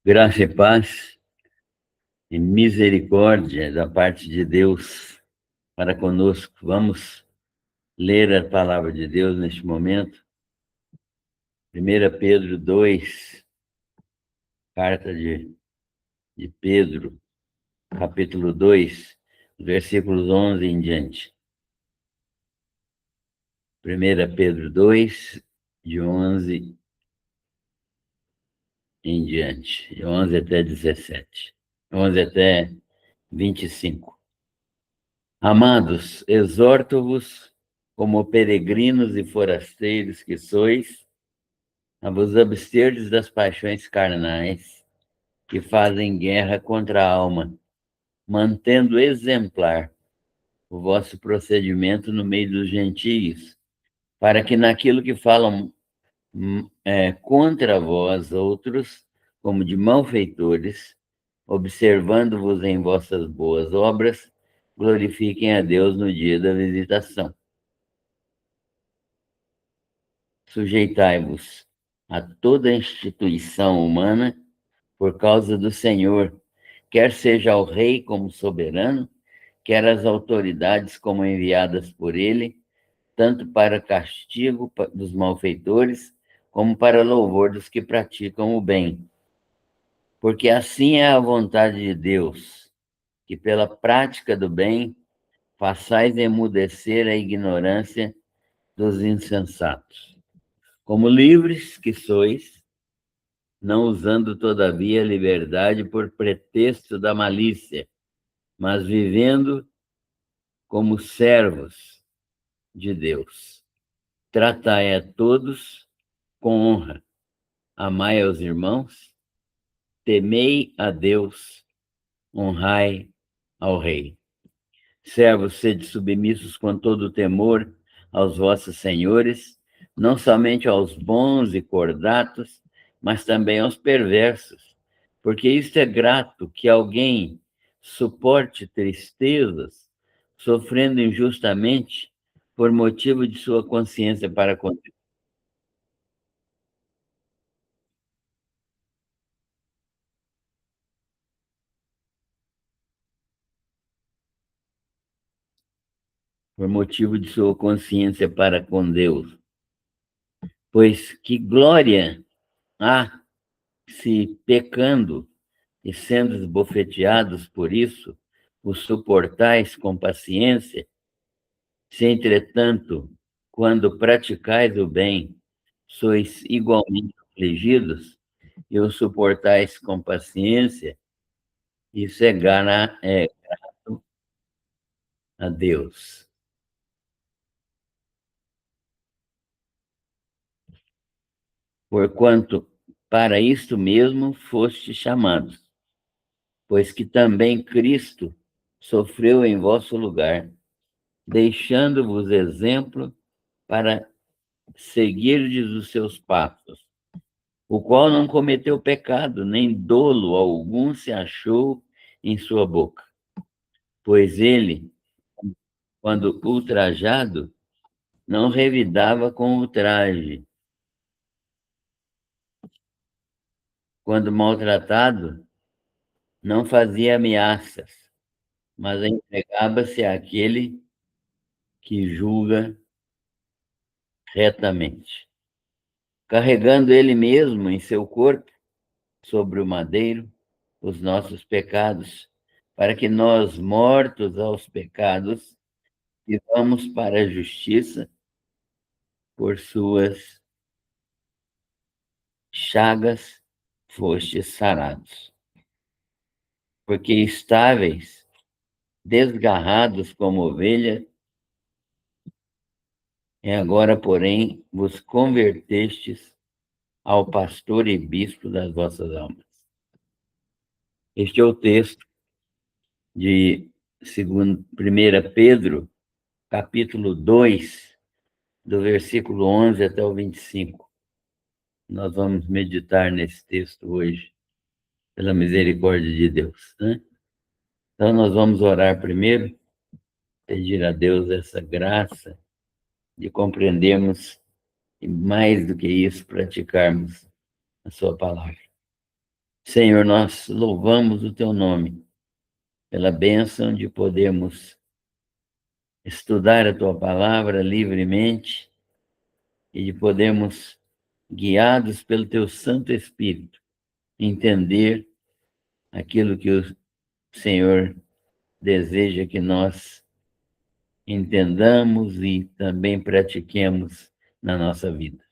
Graça e paz e misericórdia da parte de Deus para conosco. Vamos ler a palavra de Deus neste momento. 1 Pedro 2, carta de Pedro, capítulo 2, versículos 11 em diante. 1 Pedro 2, de 11 em diante, de 11 até 17, 11 até 25. Amados, exorto-vos, como peregrinos e forasteiros que sois, a vos absterdes das paixões carnais que fazem guerra contra a alma, mantendo exemplar o vosso procedimento no meio dos gentios, para que naquilo que falam contra vós outros, como de malfeitores, observando-vos em vossas boas obras, glorifiquem a Deus no dia da visitação. Sujeitai-vos a toda instituição humana por causa do Senhor, quer seja ao rei como soberano, quer as autoridades como enviadas por ele, tanto para castigo dos malfeitores, como para louvor dos que praticam o bem. Porque assim é a vontade de Deus, que pela prática do bem façais emudecer a ignorância dos insensatos. Como livres que sois, não usando todavia a liberdade por pretexto da malícia, mas vivendo como servos de Deus. Tratai a todos com honra, amai aos irmãos, temei a Deus, honrai ao Rei. Servos, sede submissos com todo temor aos vossos senhores, não somente aos bons e cordatos, mas também aos perversos, porque isto é grato que alguém suporte tristezas, sofrendo injustamente, por motivo de sua consciência para com Deus. Por motivo de sua consciência para com Deus. Pois que glória há se pecando e sendo esbofeteados por isso, os suportais com paciência, se entretanto, quando praticais o bem, sois igualmente afligidos e os suportais com paciência, isso é grato a Deus. Porquanto para isto mesmo foste chamados, pois que também Cristo sofreu em vosso lugar, deixando-vos exemplo para seguirdes os seus passos, o qual não cometeu pecado, nem dolo algum se achou em sua boca. Pois ele, quando ultrajado, não revidava com ultraje. Quando maltratado, não fazia ameaças, mas entregava-se àquele que julga retamente, carregando ele mesmo em seu corpo, sobre o madeiro, os nossos pecados, para que nós, mortos aos pecados, vivamos para a justiça, por suas chagas fostes sarados. Porque estáveis, desgarrados como ovelhas, e agora, porém, vos convertestes ao pastor e bispo das vossas almas. Este é o texto de 1 Pedro, capítulo 2, do versículo 11 até o 25. Nós vamos meditar nesse texto hoje, pela misericórdia de Deus, né? Então, nós vamos orar primeiro, pedir a Deus essa graça de compreendermos e, mais do que isso, praticarmos a sua palavra. Senhor, nós louvamos o teu nome pela bênção de podermos estudar a tua palavra livremente e de podermos, guiados pelo teu Santo Espírito, entender aquilo que o Senhor deseja que nós entendamos e também pratiquemos na nossa vida.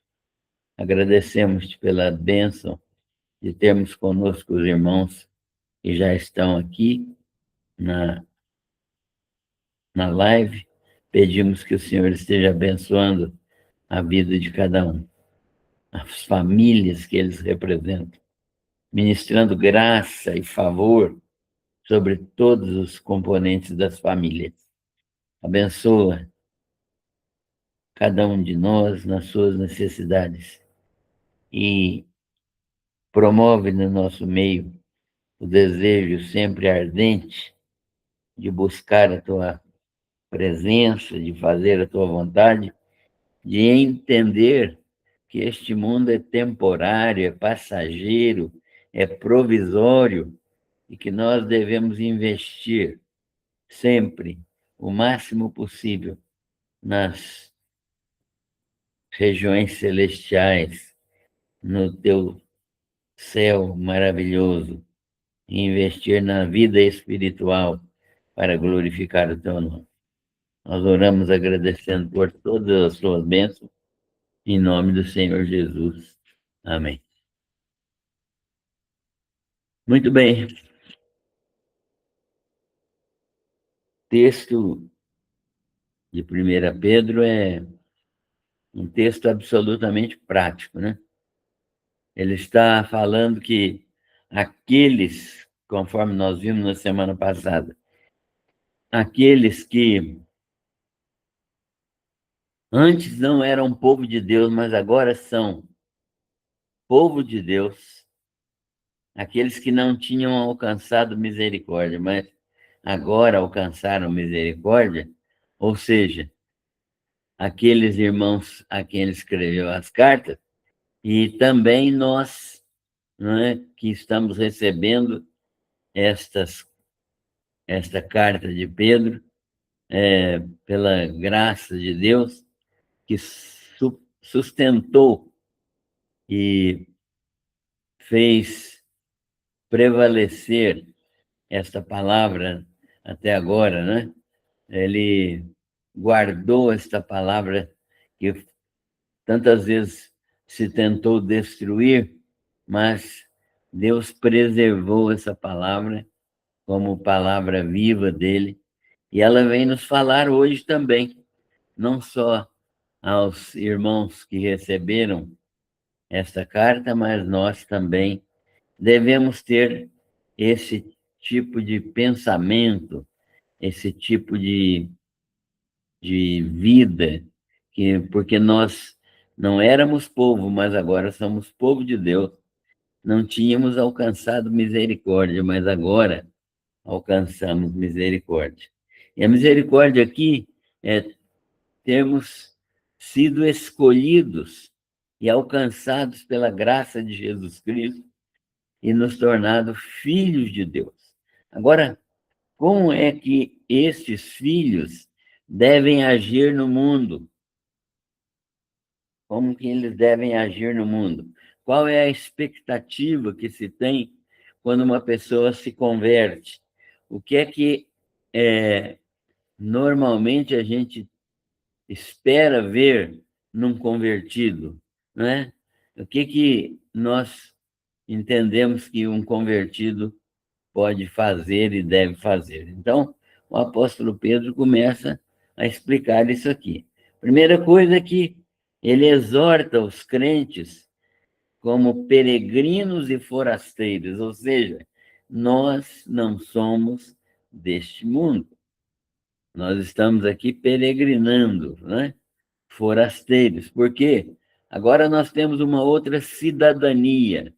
Agradecemos-te pela bênção de termos conosco os irmãos que já estão aqui na, na live. Pedimos que o Senhor esteja abençoando a vida de cada um, as famílias que eles representam, ministrando graça e favor sobre todos os componentes das famílias. Abençoa cada um de nós nas suas necessidades e promove no nosso meio o desejo sempre ardente de buscar a tua presença, de fazer a tua vontade, de entender que este mundo é temporário, é passageiro, é provisório e que nós devemos investir sempre o máximo possível nas regiões celestiais, no teu céu maravilhoso, e investir na vida espiritual para glorificar o teu nome. Nós oramos agradecendo por todas as suas bênçãos, em nome do Senhor Jesus. Amém. Muito bem. Texto de 1 Pedro é um texto absolutamente prático, né? Ele está falando que aqueles, conforme nós vimos na semana passada, aqueles que antes não eram povo de Deus, mas agora são povo de Deus, aqueles que não tinham alcançado misericórdia, mas agora alcançaram misericórdia, ou seja, aqueles irmãos a quem ele escreveu as cartas, e também nós, não é, que estamos recebendo esta carta de Pedro, pela graça de Deus, que sustentou e fez prevalecer esta palavra até agora, né? Ele guardou esta palavra que tantas vezes se tentou destruir, mas Deus preservou essa palavra como palavra viva dele, e ela vem nos falar hoje também, não só aos irmãos que receberam esta carta, mas nós também devemos ter esse tipo de pensamento, esse tipo de vida, porque nós não éramos povo, mas agora somos povo de Deus. Não tínhamos alcançado misericórdia, mas agora alcançamos misericórdia. E a misericórdia aqui é termos sido escolhidos e alcançados pela graça de Jesus Cristo e nos tornado filhos de Deus. Agora, como é que estes filhos devem agir no mundo? Como que eles devem agir no mundo? Qual é a expectativa que se tem quando uma pessoa se converte? O que é que normalmente a gente espera ver num convertido, né? O que nós entendemos que um convertido pode fazer e deve fazer? Então, o apóstolo Pedro começa a explicar isso aqui. Primeira coisa é que ele exorta os crentes como peregrinos e forasteiros, ou seja, nós não somos deste mundo. Nós estamos aqui peregrinando, né? Forasteiros, porque agora nós temos uma outra cidadania.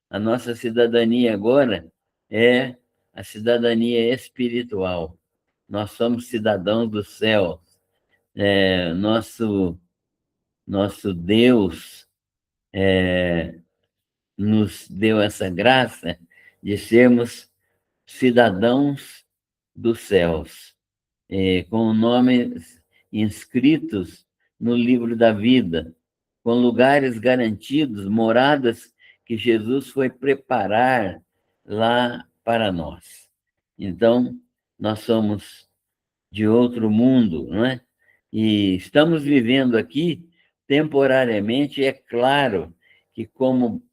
A nossa cidadania agora é a cidadania espiritual. Nós somos cidadãos do céu. Nosso Deus nos deu essa graça de sermos cidadãos dos céus, com nomes inscritos no livro da vida, com lugares garantidos, moradas que Jesus foi preparar lá para nós. Então, nós somos de outro mundo, não é? E estamos vivendo aqui temporariamente, é claro que, como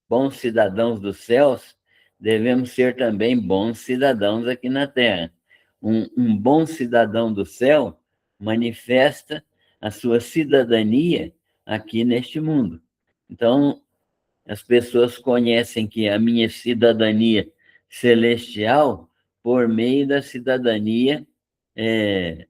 bons cidadãos dos céus, devemos ser também bons cidadãos aqui na terra. Um bom cidadão do céu manifesta a sua cidadania aqui neste mundo. Então, as pessoas conhecem que a minha cidadania celestial por meio da cidadania é,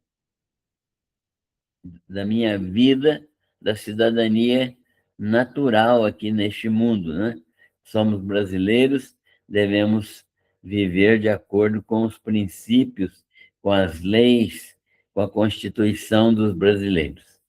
da minha vida, da cidadania natural aqui neste mundo, né? Somos brasileiros, devemos viver de acordo com os princípios, com as leis, com a Constituição dos brasileiros.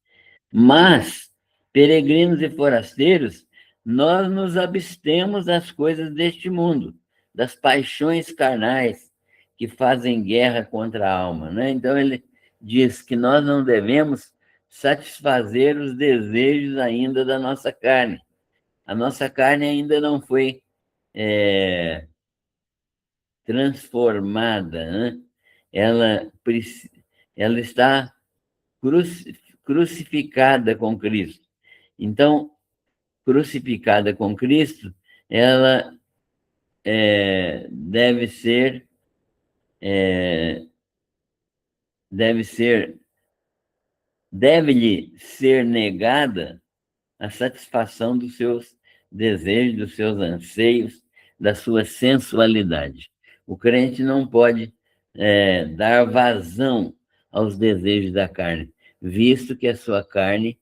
Mas, peregrinos e forasteiros, nós nos abstemos das coisas deste mundo, das paixões carnais que fazem guerra contra a alma, né? Então, ele diz que nós não devemos satisfazer os desejos ainda da nossa carne. A nossa carne ainda não foi transformada, né? Ela, ela está crucificada com Cristo. Então, crucificada com Cristo, ela deve ser, deve ser, deve-lhe ser negada a satisfação dos seus desejos, dos seus anseios, da sua sensualidade. O crente não pode dar vazão aos desejos da carne, visto que a sua carne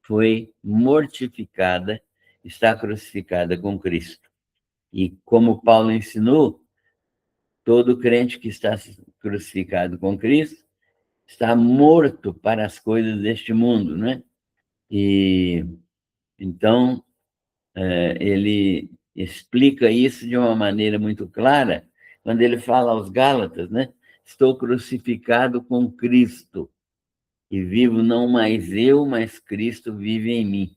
foi mortificada, está crucificada com Cristo. E como Paulo ensinou, todo crente que está crucificado com Cristo está morto para as coisas deste mundo, né? E então ele explica isso de uma maneira muito clara quando ele fala aos Gálatas, né? Estou crucificado com Cristo e vivo não mais eu, mas Cristo vive em mim.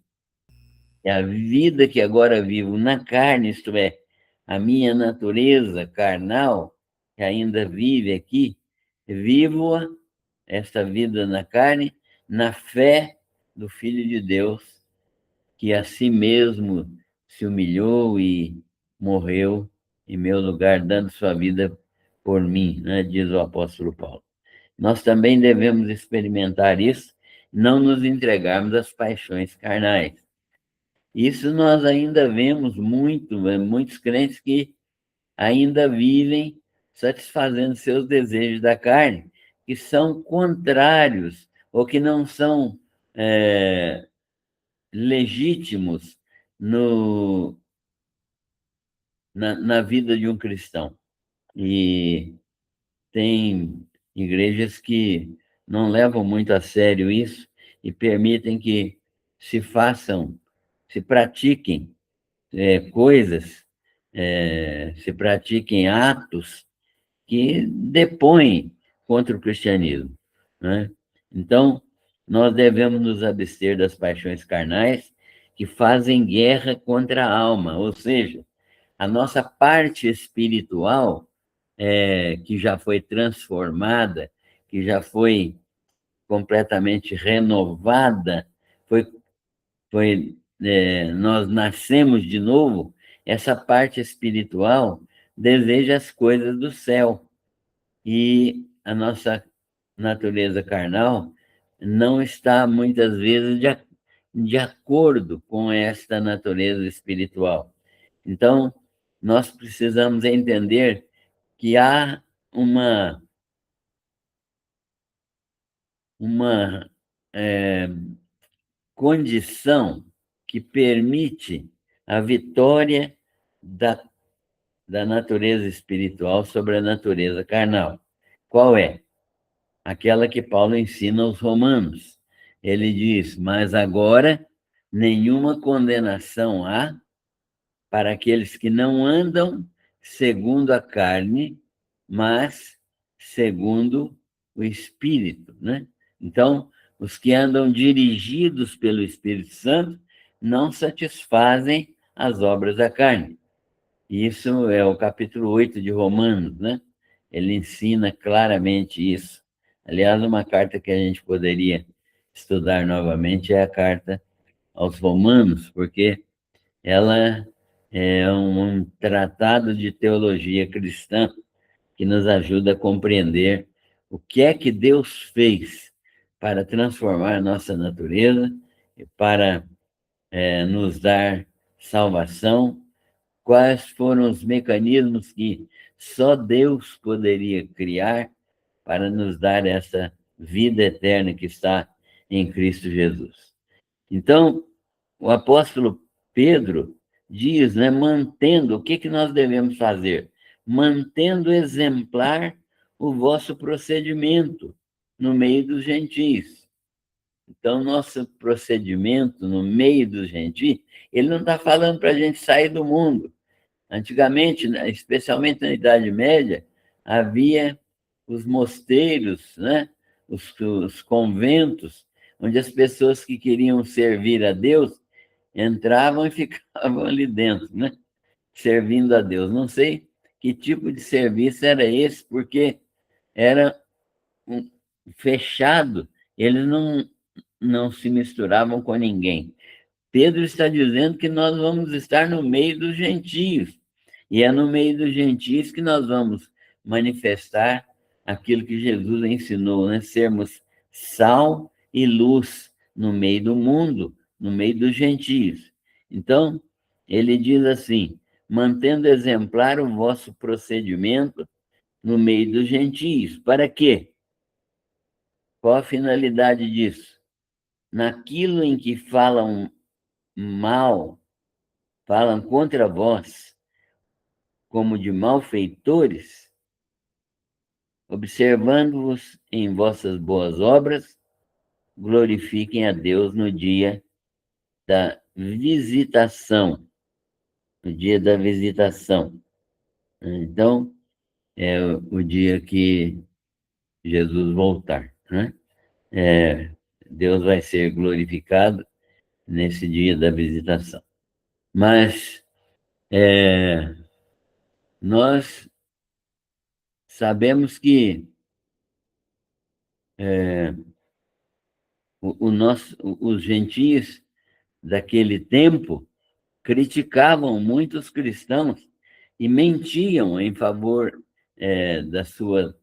É a vida que agora vivo na carne, isto é, a minha natureza carnal, que ainda vive aqui, vivo-a, esta vida na carne, na fé do Filho de Deus, que a si mesmo se humilhou e morreu em meu lugar, dando sua vida por mim, né? Diz o apóstolo Paulo. Nós também devemos experimentar isso, não nos entregarmos às paixões carnais. Isso nós ainda vemos muitos crentes que ainda vivem satisfazendo seus desejos da carne, que são contrários ou que não são legítimos na vida de um cristão. E tem igrejas que não levam muito a sério isso e permitem que se pratiquem coisas, se pratiquem atos que depõem contra o cristianismo, né? Então, nós devemos nos abster das paixões carnais que fazem guerra contra a alma, ou seja, a nossa parte espiritual, que já foi transformada, que já foi completamente renovada, nós nascemos de novo, essa parte espiritual deseja as coisas do céu. E a nossa natureza carnal não está, muitas vezes, de acordo com esta natureza espiritual. Então, nós precisamos entender que há uma condição que permite a vitória da natureza espiritual sobre a natureza carnal. Qual é? Aquela que Paulo ensina aos romanos. Ele diz: mas agora nenhuma condenação há para aqueles que não andam segundo a carne, mas segundo o Espírito, né? Então, os que andam dirigidos pelo Espírito Santo não satisfazem as obras da carne. Isso é o capítulo 8 de Romanos, né? Ele ensina claramente isso. Aliás, uma carta que a gente poderia estudar novamente é a carta aos Romanos, porque ela é um tratado de teologia cristã que nos ajuda a compreender o que é que Deus fez para transformar a nossa natureza e para nos dar salvação, quais foram os mecanismos que só Deus poderia criar para nos dar essa vida eterna que está em Cristo Jesus. Então, o apóstolo Pedro diz, né, mantendo, o que que nós devemos fazer? Mantendo exemplar o vosso procedimento no meio dos gentios. Então, nosso procedimento no meio dos gentios, ele não está falando para a gente sair do mundo. Antigamente, né, especialmente na Idade Média, havia os mosteiros, né? Os conventos, onde as pessoas que queriam servir a Deus entravam e ficavam ali dentro, né? Servindo a Deus. Não sei que tipo de serviço era esse, porque era fechado, eles não se misturavam com ninguém. Pedro está dizendo que nós vamos estar no meio dos gentios, e é no meio dos gentios que nós vamos manifestar aquilo que Jesus ensinou, né? Sermos sal e luz no meio do mundo, no meio dos gentios. Então, ele diz assim: mantendo exemplar o vosso procedimento no meio dos gentios. Para quê? Qual a finalidade disso? Naquilo em que falam mal, falam contra vós, como de malfeitores, observando-vos em vossas boas obras, glorifiquem a Deus no dia da visitação. No dia da visitação. Então, é o dia que Jesus voltar, né? Deus vai ser glorificado nesse dia da visitação. Mas nós sabemos que os gentios daquele tempo criticavam muito os cristãos e mentiam em favor da sua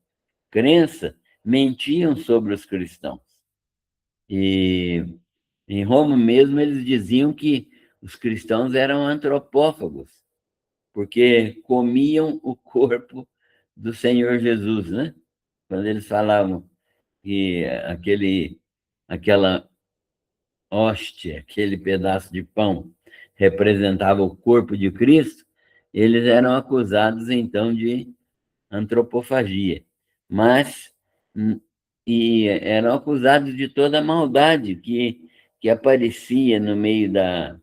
crença, mentiam sobre os cristãos. E em Roma mesmo eles diziam que os cristãos eram antropófagos, porque comiam o corpo do Senhor Jesus, né? Quando eles falavam que aquela hóstia, aquele pedaço de pão, representava o corpo de Cristo, eles eram acusados, então, de antropofagia. Mas, e eram acusados de toda a maldade que aparecia no meio da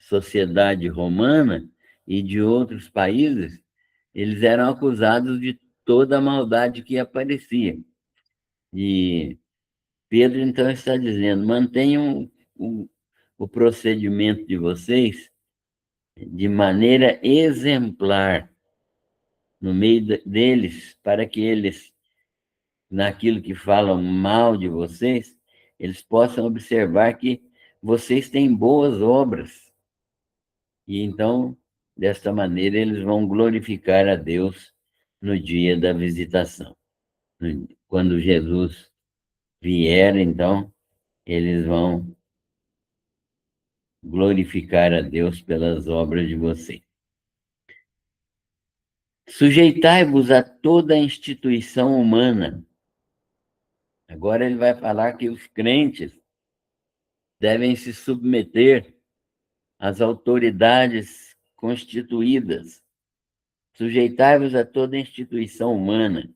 sociedade romana e de outros países, eles eram acusados de toda a maldade que aparecia. E Pedro, então, está dizendo: mantenham o procedimento de vocês de maneira exemplar no meio deles, para que eles, naquilo que falam mal de vocês, eles possam observar que vocês têm boas obras. E então, desta maneira, eles vão glorificar a Deus no dia da visitação. Quando Jesus vier, então, eles vão glorificar a Deus pelas obras de vocês. Sujeitai-vos a toda a instituição humana. Agora ele vai falar que os crentes devem se submeter às autoridades constituídas. Sujeitai-vos a toda a instituição humana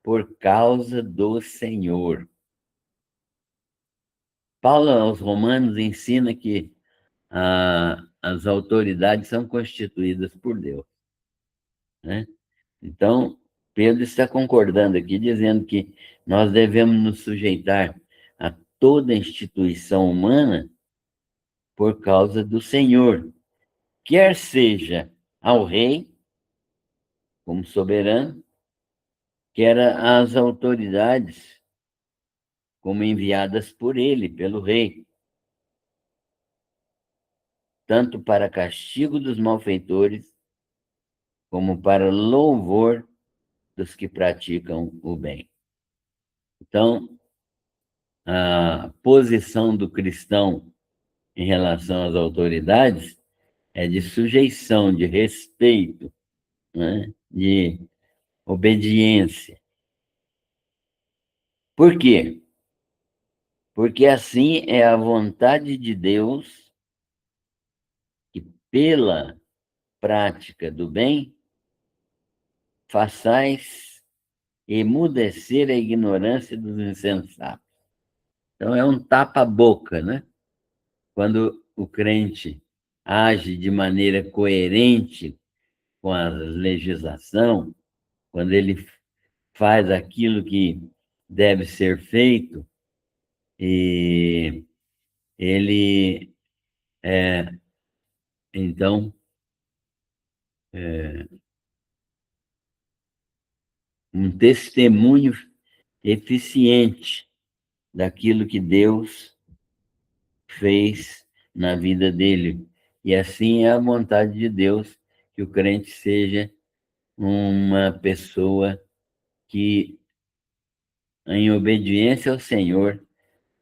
por causa do Senhor. Paulo aos Romanos ensina que as autoridades são constituídas por Deus, né? Então, Pedro está concordando aqui, dizendo que nós devemos nos sujeitar a toda instituição humana por causa do Senhor, quer seja ao rei, como soberano, quer às autoridades, como enviadas por ele, pelo rei, tanto para castigo dos malfeitores, como para louvor dos que praticam o bem. Então, a posição do cristão em relação às autoridades é de sujeição, de respeito, né? De obediência. Por quê? Porque assim é a vontade de Deus que, pela prática do bem, façais emudecer a ignorância dos insensatos. Então, é um tapa-boca, né? Quando o crente age de maneira coerente com a legislação, quando ele faz aquilo que deve ser feito, e ele então, um testemunho eficiente daquilo que Deus fez na vida dele. E assim é a vontade de Deus que o crente seja uma pessoa que, em obediência ao Senhor,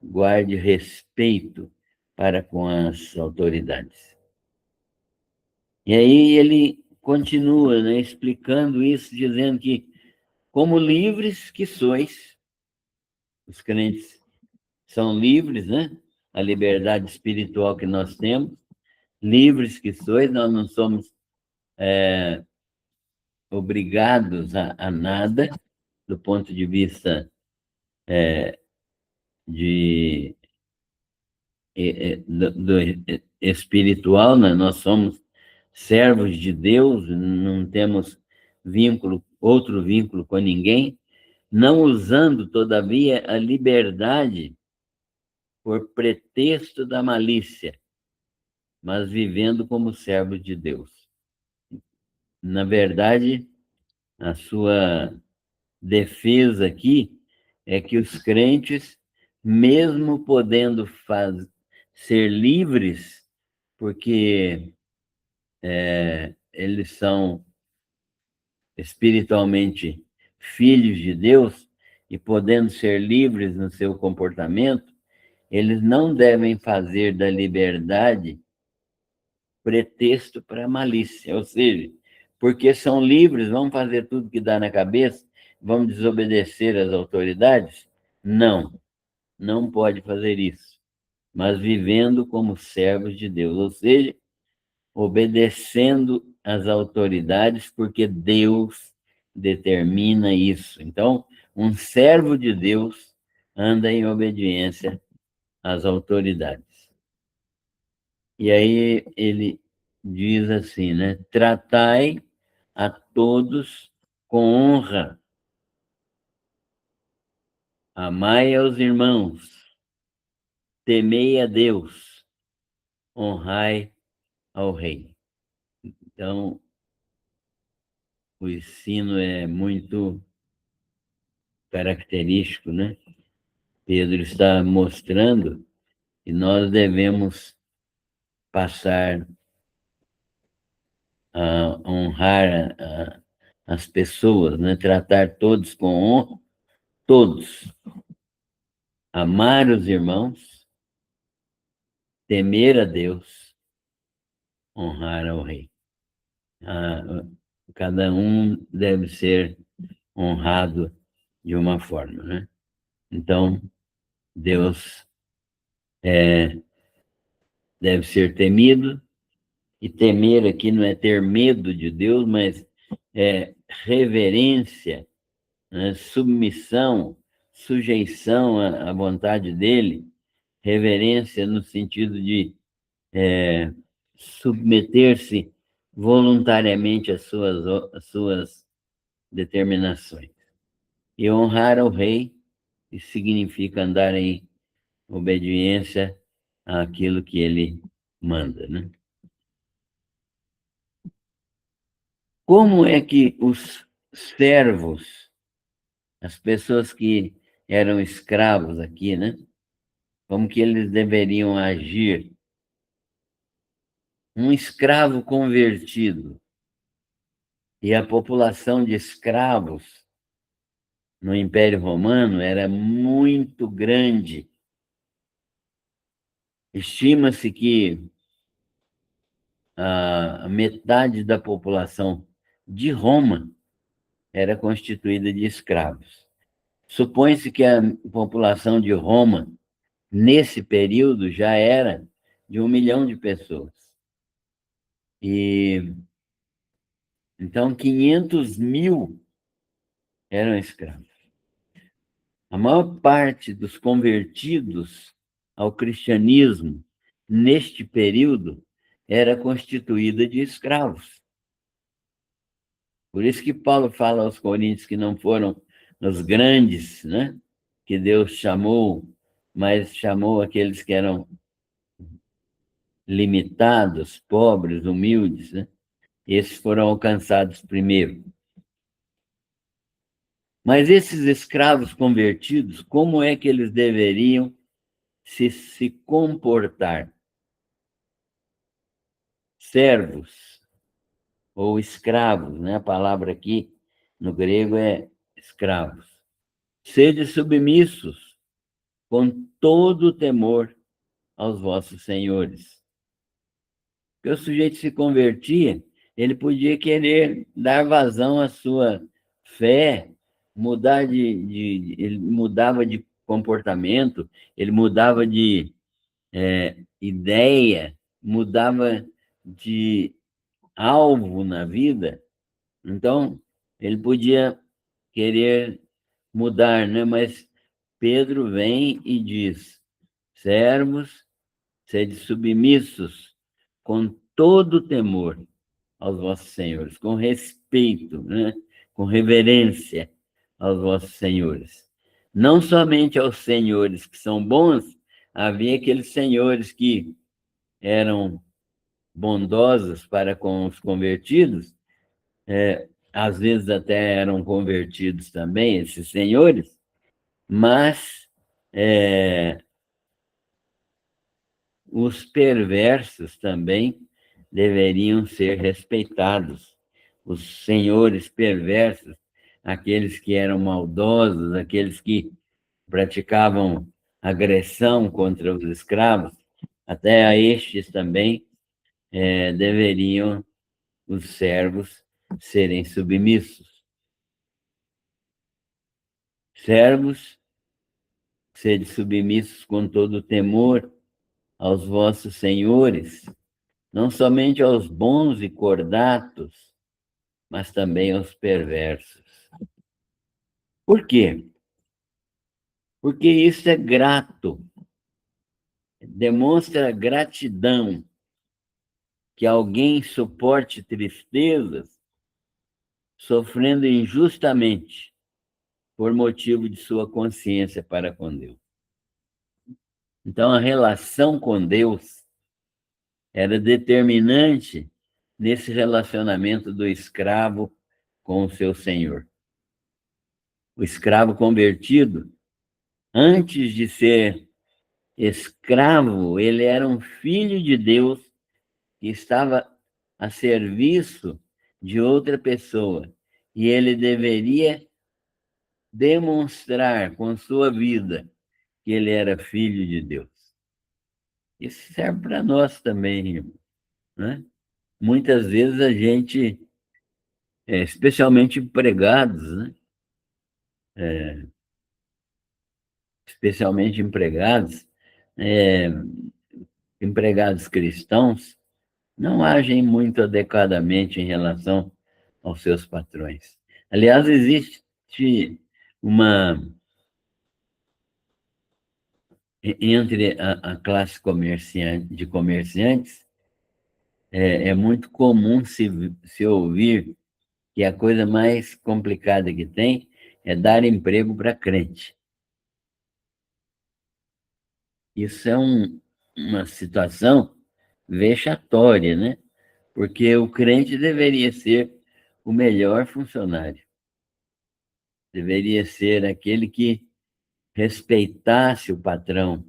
guarde respeito para com as autoridades. E aí ele continua, né, explicando isso, dizendo que, como livres que sois, os crentes são livres, né? A liberdade espiritual que nós temos, livres que sois, nós não somos obrigados a nada, do ponto de vista de, do espiritual, né? Nós somos servos de Deus, não temos vínculo, outro vínculo com ninguém, não usando, todavia, a liberdade por pretexto da malícia, mas vivendo como servos de Deus. Na verdade, a sua defesa aqui é que os crentes, mesmo podendo ser livres, porque eles são espiritualmente filhos de Deus e podendo ser livres no seu comportamento, eles não devem fazer da liberdade pretexto para malícia, ou seja, porque são livres, vão fazer tudo que dá na cabeça, vão desobedecer às autoridades? Não, não pode fazer isso, mas vivendo como servos de Deus, ou seja, obedecendo às autoridades, porque Deus determina isso. Então, um servo de Deus anda em obediência às autoridades. E aí ele diz assim, né? Tratai a todos com honra, amai aos irmãos, temei a Deus, honrai ao rei. Então, o ensino é muito característico, né? Pedro está mostrando que nós devemos passar a honrar as pessoas, né? Tratar todos com honra, todos, amar os irmãos, temer a Deus, honrar ao rei. Cada um deve ser honrado de uma forma, né? Então, Deus deve ser temido, e temer aqui não é ter medo de Deus, mas é reverência, né? Submissão, sujeição à vontade dele, reverência no sentido de submeter-se voluntariamente às suas determinações. E honrar ao rei, isso significa andar em obediência àquilo que ele manda, né? Como é que os servos, as pessoas que eram escravos aqui, né? Como que eles deveriam agir? Um escravo convertido e a população de escravos no Império Romano era muito grande. Estima-se que a metade da população de Roma era constituída de escravos. Supõe-se que a população de Roma, nesse período, já era de 1 milhão de pessoas. E então 500 mil eram escravos. A maior parte dos convertidos ao cristianismo neste período era constituída de escravos. Por isso que Paulo fala aos Coríntios que não foram os grandes, né, que Deus chamou, mas chamou aqueles que eram limitados, pobres, humildes, né? Esses foram alcançados primeiro. Mas esses escravos convertidos, como é que eles deveriam se comportar? Servos ou escravos, né? A palavra aqui no grego é escravos. Sede submissos com todo o temor aos vossos senhores. Porque o sujeito se convertia, ele podia querer dar vazão à sua fé, mudar ele mudava de comportamento, ele mudava de ideia, mudava de alvo na vida. Então, ele podia querer mudar, né? Mas Pedro vem e diz: servos, sede submissos com todo temor aos vossos senhores, com respeito, né? Com reverência aos vossos senhores. Não somente aos senhores que são bons, havia aqueles senhores que eram bondosos para com os convertidos, às vezes até eram convertidos também, esses senhores, mas os perversos também deveriam ser respeitados. Os senhores perversos, aqueles que eram maldosos, aqueles que praticavam agressão contra os escravos, até a estes também deveriam os servos serem submissos. Servos, sede submissos com todo temor aos vossos senhores, não somente aos bons e cordatos, mas também aos perversos. Por quê? Porque isso é grato, demonstra gratidão, que alguém suporte tristezas sofrendo injustamente por motivo de sua consciência para com Deus. Então, a relação com Deus era determinante nesse relacionamento do escravo com o seu senhor. O escravo convertido, antes de ser escravo, ele era um filho de Deus que estava a serviço de outra pessoa. E ele deveria demonstrar com sua vida que ele era filho de Deus. Isso serve para nós também, irmão, né? Muitas vezes a gente, especialmente empregados, né? Especialmente é, empregados cristãos, não agem muito adequadamente em relação aos seus patrões. Aliás, existe uma entre a classe de comerciantes, é muito comum se ouvir que a coisa mais complicada que tem é dar emprego para crente. Isso é uma situação vexatória, né? Porque o crente deveria ser o melhor funcionário, deveria ser aquele que respeitasse o patrão,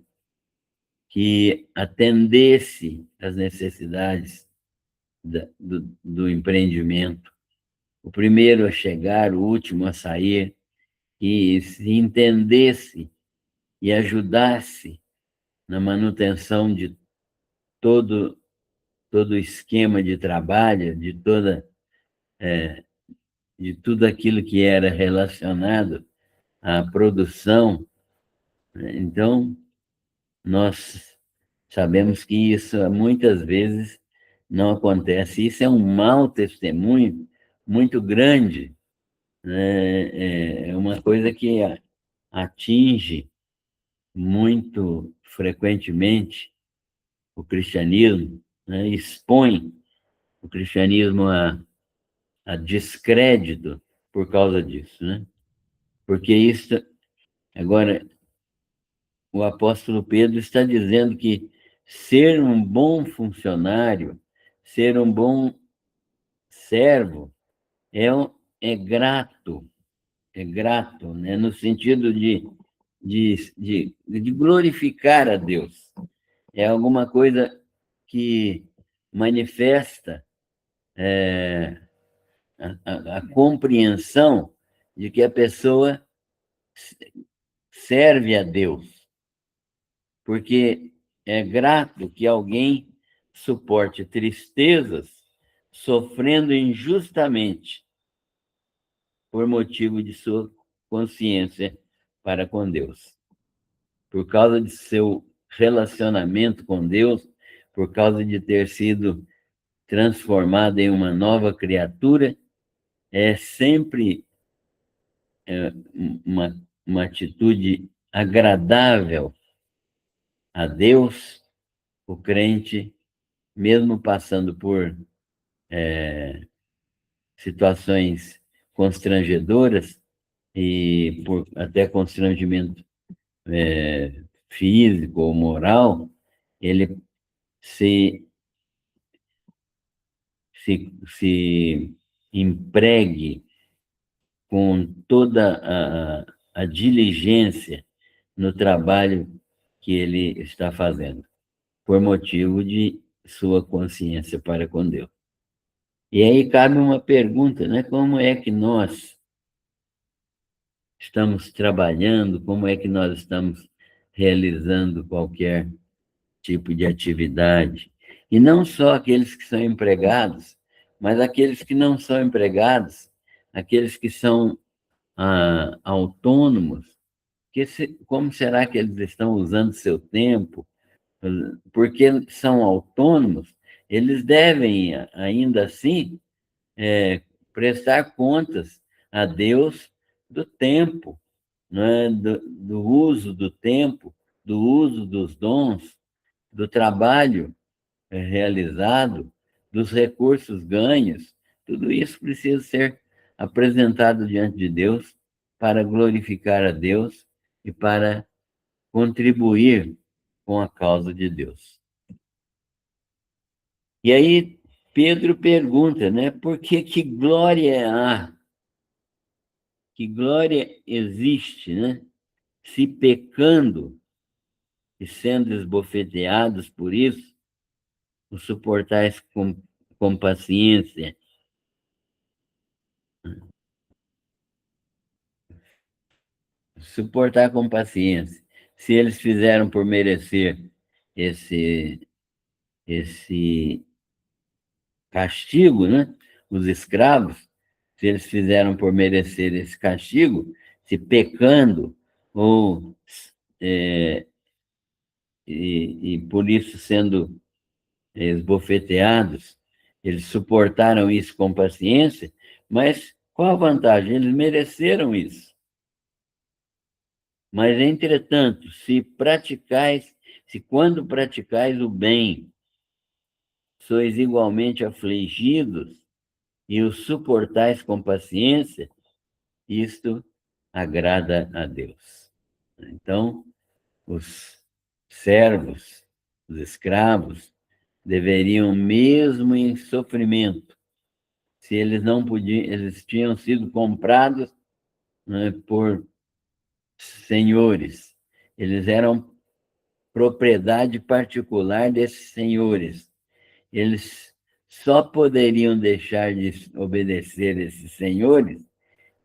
que atendesse às necessidades do empreendimento, o primeiro a chegar, o último a sair, que se entendesse e ajudasse na manutenção de todo, todo o esquema de trabalho, de tudo aquilo que era relacionado à produção, né? Então, nós sabemos que isso muitas vezes não acontece. Isso é um mau testemunho muito grande, né? É uma coisa que atinge muito frequentemente o cristianismo, né? Expõe o cristianismo a descrédito por causa disso, né? Porque isso, agora, o apóstolo Pedro está dizendo que ser um bom funcionário, ser um bom servo, é, é grato, é grato, né? No sentido de glorificar a Deus. É alguma coisa que manifesta a compreensão de que a pessoa serve a Deus, porque é grato que alguém suporte tristezas sofrendo injustamente por motivo de sua consciência para com Deus. Por causa de seu relacionamento com Deus, por causa de ter sido transformado em uma nova criatura, é sempre uma atitude agradável a Deus, o crente, mesmo passando por situações constrangedoras e por até constrangimento físico ou moral, ele se, se empregue com toda a diligência no trabalho que ele está fazendo, por motivo de sua consciência para com Deus. E aí cabe uma pergunta, né? Como é que nós estamos trabalhando, como é que nós estamos realizando qualquer tipo de atividade? E não só aqueles que são empregados, mas aqueles que não são empregados, aqueles que são autônomos, como será que eles estão usando seu tempo? Porque são autônomos, eles devem, ainda assim, prestar contas a Deus do tempo, né? Do uso do tempo, do uso dos dons, do trabalho realizado, dos recursos ganhos. Tudo isso precisa ser apresentado diante de Deus para glorificar a Deus e para contribuir com a causa de Deus. E aí Pedro pergunta, né, por que glória há? Que glória existe, né? Se pecando e sendo esbofeteados por isso, o suportais com paciência. Suportar com paciência. Se eles fizeram por merecer esse, esse castigo, né? Os escravos, se eles fizeram por merecer esse castigo, se pecando ou e por isso sendo esbofeteados, eles suportaram isso com paciência, mas qual a vantagem? Eles mereceram isso. Mas, entretanto, se quando praticais o bem, sois igualmente afligidos e o suportais com paciência, isto agrada a Deus. Então, os servos, os escravos, deveriam, mesmo em sofrimento, se eles não podiam, eles tinham sido comprados, né, por senhores, eles eram propriedade particular desses senhores. Eles só poderiam deixar de obedecer esses senhores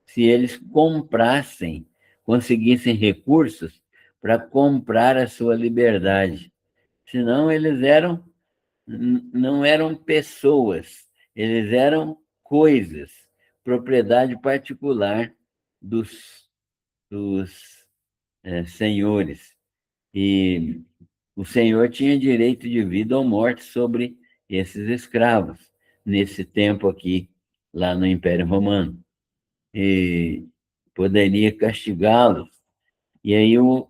se eles comprassem, conseguissem recursos para comprar a sua liberdade. Senão, eles não eram pessoas, eles eram coisas, propriedade particular dos senhores. E o senhor tinha direito de vida ou morte sobre esses escravos, nesse tempo aqui, lá no Império Romano. E poderia castigá-los. E aí o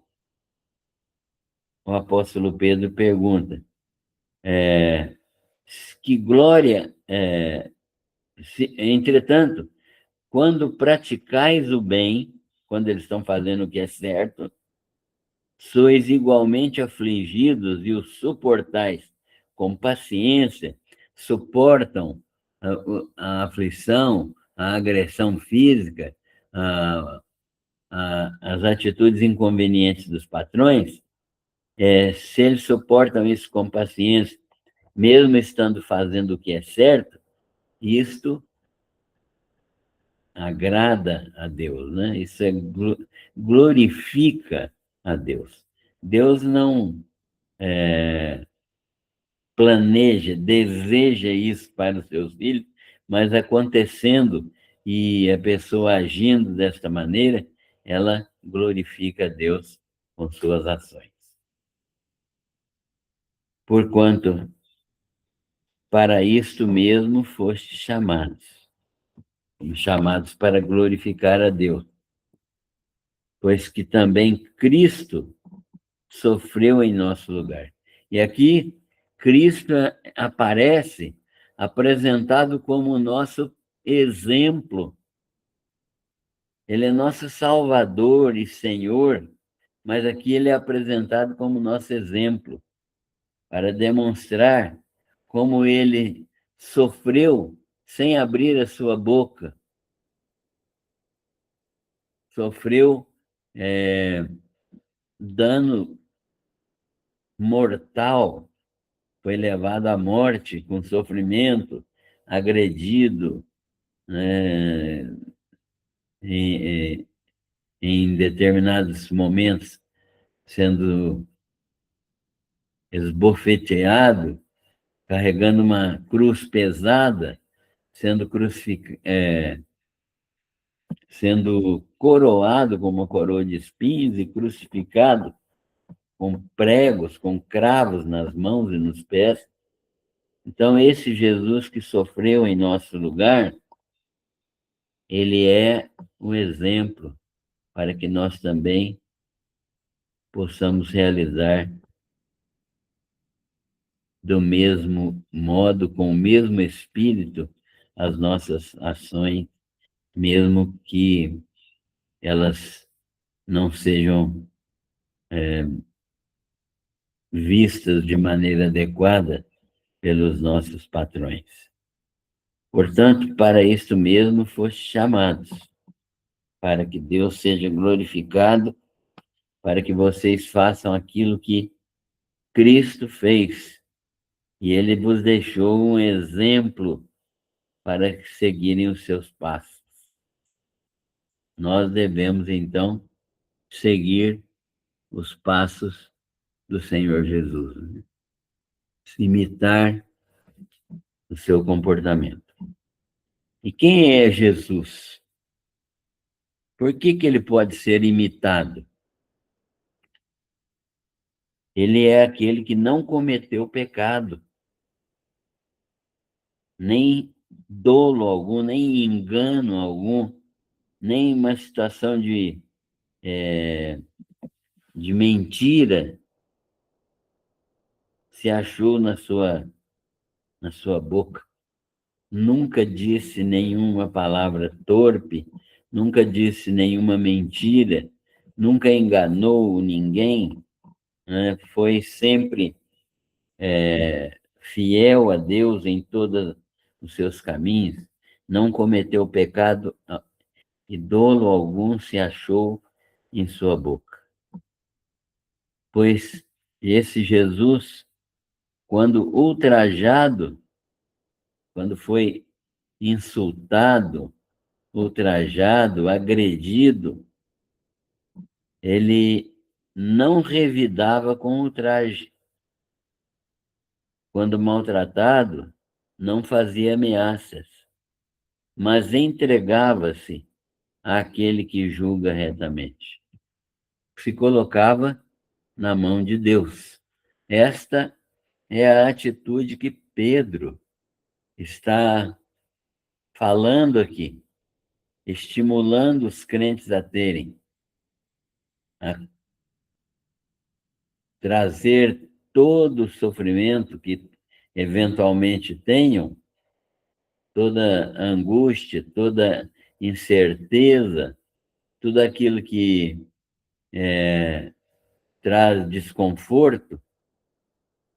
apóstolo Pedro pergunta, que glória, entretanto, quando praticais o bem, quando eles estão fazendo o que é certo, sois igualmente afligidos e o suportais com paciência, suportam a aflição, a agressão física, a, as atitudes inconvenientes dos patrões, se eles suportam isso com paciência, mesmo estando fazendo o que é certo, isto agrada a Deus, né? Isso glorifica a Deus. Deus não planeja, deseja isso para os seus filhos, mas acontecendo e a pessoa agindo desta maneira, ela glorifica a Deus com suas ações. Porquanto, para isto mesmo foste chamados para glorificar a Deus, pois que também Cristo sofreu em nosso lugar. E aqui, Cristo aparece apresentado como nosso exemplo. Ele é nosso Salvador e Senhor, mas aqui ele é apresentado como nosso exemplo, para demonstrar como ele sofreu sem abrir a sua boca, sofreu dano mortal, foi levado à morte com sofrimento, agredido, né, em, em determinados momentos, sendo esbofeteado, carregando uma cruz pesada, sendo coroado com uma coroa de espinhos e crucificado com pregos, com cravos nas mãos e nos pés. Então, esse Jesus que sofreu em nosso lugar, ele é um exemplo para que nós também possamos realizar do mesmo modo, com o mesmo espírito, as nossas ações, mesmo que elas não sejam vistas de maneira adequada pelos nossos patrões. Portanto, para isto mesmo foste chamados, para que Deus seja glorificado, para que vocês façam aquilo que Cristo fez. E ele vos deixou um exemplo para seguirem os seus passos. Nós devemos, então, seguir os passos do Senhor Jesus, né? Imitar o seu comportamento. E quem é Jesus? Por que ele pode ser imitado? Ele é aquele que não cometeu pecado, nem dolo algum, nem engano algum, nem uma situação de mentira se achou na sua na sua boca, nunca disse nenhuma palavra torpe, nunca disse nenhuma mentira, nunca enganou ninguém, né? Foi sempre fiel a Deus em todos os seus caminhos, não cometeu pecado e dolo algum se achou em sua boca. Pois esse Jesus, quando ultrajado, quando foi insultado, ultrajado, agredido, ele não revidava com ultraje. Quando maltratado, não fazia ameaças, mas entregava-se àquele que julga retamente. Se colocava na mão de Deus. Esta é a atitude que Pedro está falando aqui, estimulando os crentes a terem, a trazer todo o sofrimento que eventualmente tenham, toda angústia, toda incerteza, tudo aquilo que traz desconforto,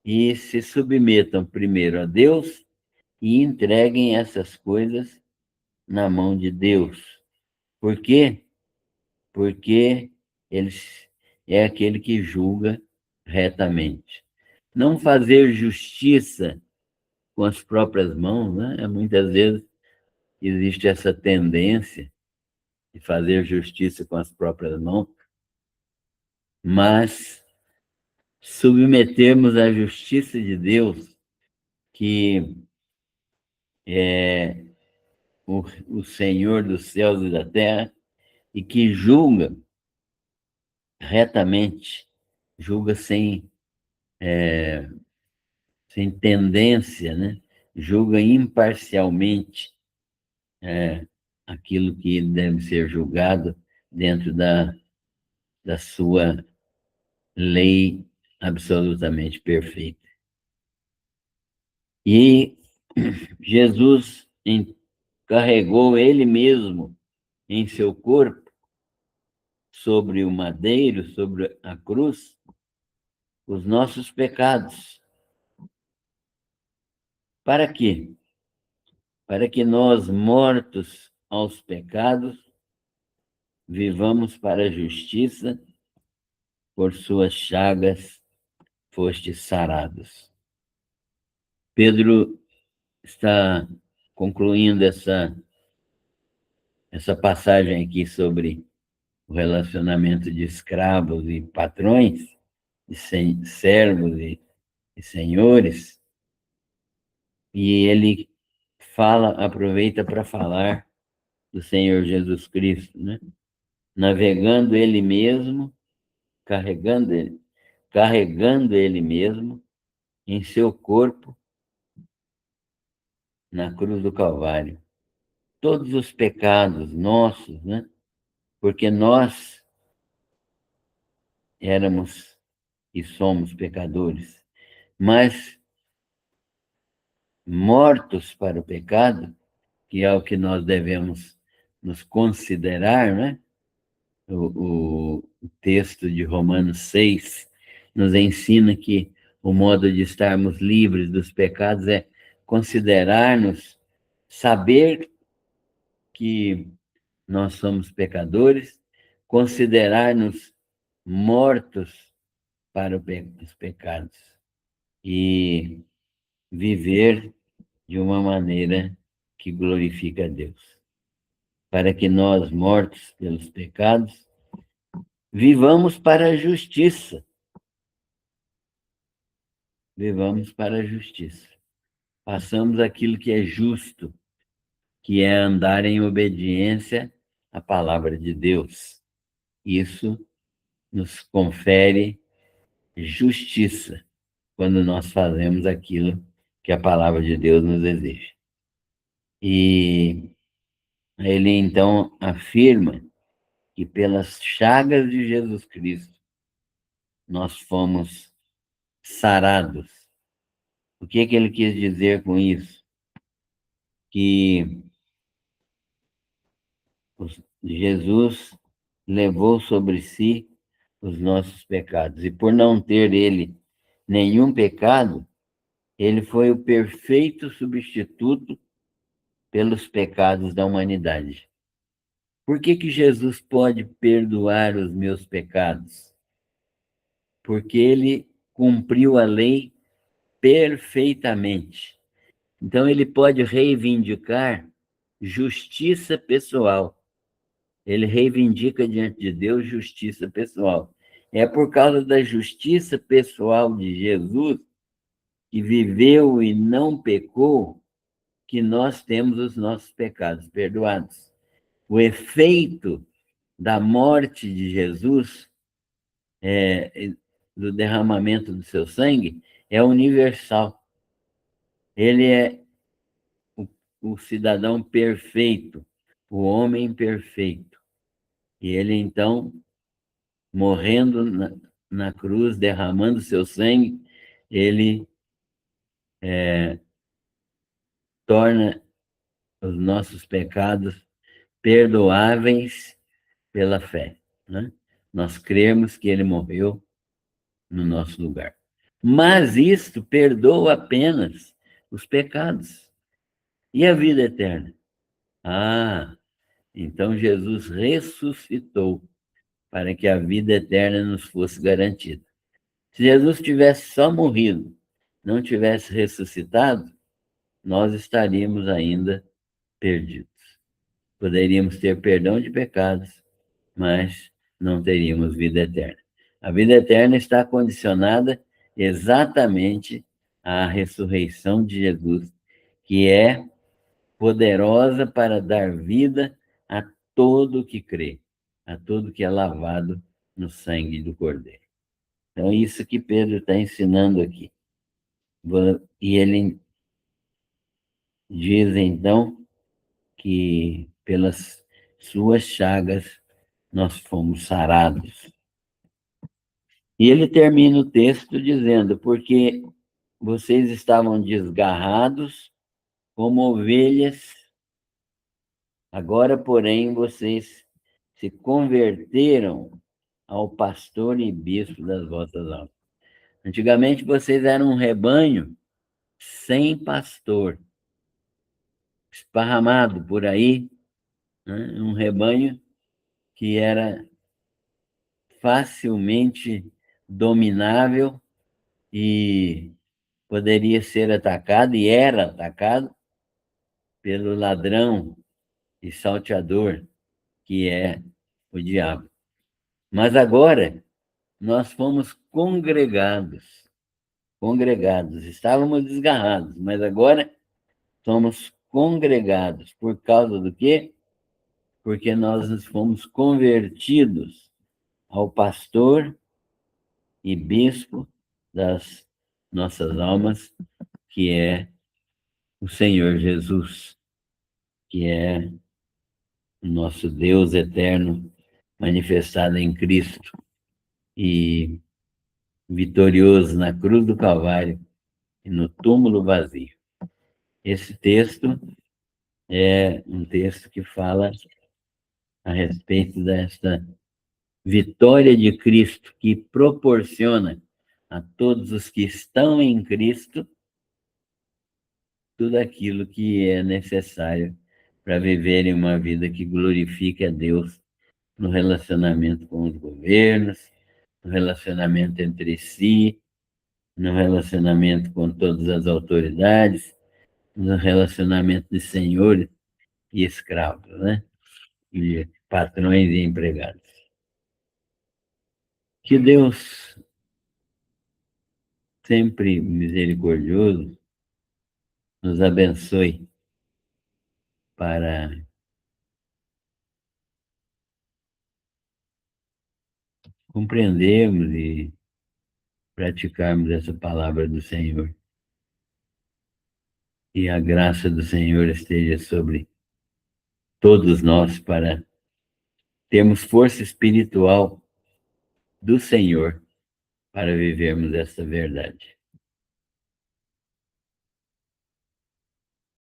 e se submetam primeiro a Deus e entreguem essas coisas na mão de Deus. Por quê? Porque ele é aquele que julga retamente. Não fazer justiça com as próprias mãos, né? Muitas vezes existe essa tendência de fazer justiça com as próprias mãos, mas submetermos à justiça de Deus, que é o Senhor dos céus e da terra, e que julga retamente, julga sem tendência, né? Julga imparcialmente aquilo que deve ser julgado dentro da sua lei absolutamente perfeita. E Jesus carregou ele mesmo em seu corpo, sobre o madeiro, sobre a cruz, os nossos pecados. Para quê? Para que nós, mortos aos pecados, vivamos para a justiça, por suas chagas fostes sarados. Pedro está concluindo essa passagem aqui sobre o relacionamento de escravos e patrões, de servos e senhores, e ele aproveita para falar do Senhor Jesus Cristo, né? Navegando ele mesmo, carregando ele mesmo em seu corpo na cruz do Calvário. Todos os pecados nossos, né? Porque nós éramos e somos pecadores, mas mortos para o pecado, que é o que nós devemos nos considerar, né? O texto de Romanos 6 nos ensina que o modo de estarmos livres dos pecados é considerar-nos, saber que nós somos pecadores, considerar-nos mortos para os pecados e viver de uma maneira que glorifica a Deus. Para que nós, mortos pelos pecados, vivamos para a justiça. Vivamos para a justiça. Façamos aquilo que é justo, que é andar em obediência à palavra de Deus. Isso nos confere justiça quando nós fazemos aquilo que a palavra de Deus nos exige. E ele então afirma que pelas chagas de Jesus Cristo nós fomos sarados. O que ele quis dizer com isso? Que Jesus levou sobre si os nossos pecados. E por não ter ele nenhum pecado, ele foi o perfeito substituto pelos pecados da humanidade. Por que Jesus pode perdoar os meus pecados? Porque ele cumpriu a lei perfeitamente. Então, ele pode reivindicar justiça pessoal. Ele reivindica diante de Deus justiça pessoal. É por causa da justiça pessoal de Jesus, que viveu e não pecou, que nós temos os nossos pecados perdoados. O efeito da morte de Jesus, do derramamento do seu sangue, é universal. Ele é o cidadão perfeito, o homem perfeito. E ele, então, morrendo na cruz, derramando seu sangue, ele torna os nossos pecados perdoáveis pela fé, né? Nós cremos que ele morreu no nosso lugar. Mas isto perdoa apenas os pecados. E a vida eterna? Ah, então Jesus ressuscitou para que a vida eterna nos fosse garantida. Se Jesus tivesse só morrido, não tivesse ressuscitado, nós estaríamos ainda perdidos. Poderíamos ter perdão de pecados, mas não teríamos vida eterna. A vida eterna está condicionada exatamente à ressurreição de Jesus, que é poderosa para dar vida a todo que crê, a todo que é lavado no sangue do Cordeiro. Então, é isso que Pedro está ensinando aqui. E ele diz, então, que pelas suas chagas nós fomos sarados. E ele termina o texto dizendo: porque vocês estavam desgarrados como ovelhas, agora, porém, vocês se converteram ao pastor e bispo das vossas almas. Antigamente vocês eram um rebanho sem pastor, esparramado por aí, né? Um rebanho que era facilmente dominável e poderia ser atacado, e era atacado, pelo ladrão e salteador, que é o diabo. Mas agora nós fomos congregados, estávamos desgarrados, mas agora somos congregados. Por causa do quê? Porque nós nos fomos convertidos ao pastor e bispo das nossas almas, que é o Senhor Jesus, que é o nosso Deus eterno manifestado em Cristo e vitorioso na cruz do Calvário e no túmulo vazio. Esse texto é um texto que fala a respeito desta vitória de Cristo, que proporciona a todos os que estão em Cristo tudo aquilo que é necessário para viverem uma vida que glorifique a Deus no relacionamento com os governos, no relacionamento entre si, no relacionamento com todas as autoridades, no relacionamento de senhores e escravos, né? E patrões e empregados. Que Deus, sempre misericordioso, nos abençoe para compreendermos e praticarmos essa palavra do Senhor. E a graça do Senhor esteja sobre todos nós para termos força espiritual do Senhor para vivermos essa verdade.